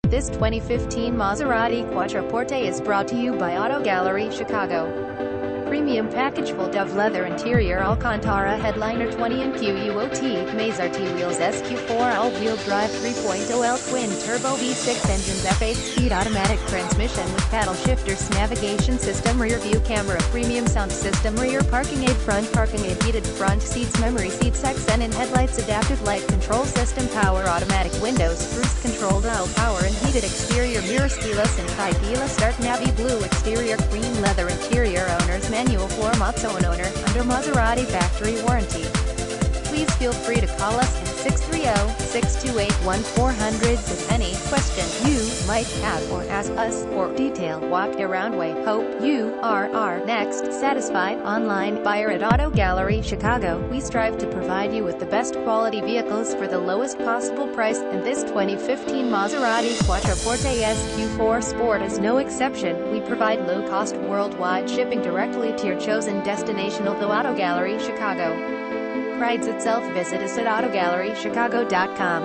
This 2015 Maserati Quattroporte is brought to you by Auto Gallery Chicago. Premium package full dove leather interior Alcantara headliner 20 in QUOT, Maserati wheels SQ4 all-wheel drive 3.0L twin-turbo V6 engines F8-speed automatic transmission with paddle shifters navigation system rear view camera premium sound system rear parking aid front parking aid heated front seats memory seats XN headlights adaptive light control system power automatic windows cruise control dial power and heated exterior mirrors keyless and keyless start navy blue exterior cream leather interior owners manual floor mats owner under Maserati factory warranty. Please feel free to call us at 630-628-1400 with any question you might have or ask us for detail walk around way. Hope you are our next satisfied online buyer at Auto Gallery Chicago. We strive to provide you with the best quality vehicles for the lowest possible price, and this 2015 Maserati Quattroporte SQ4 Sport is no exception. We provide low-cost worldwide shipping directly to your chosen destination. Although Auto Gallery Chicago prides itself, visit us at autogallerychicago.com.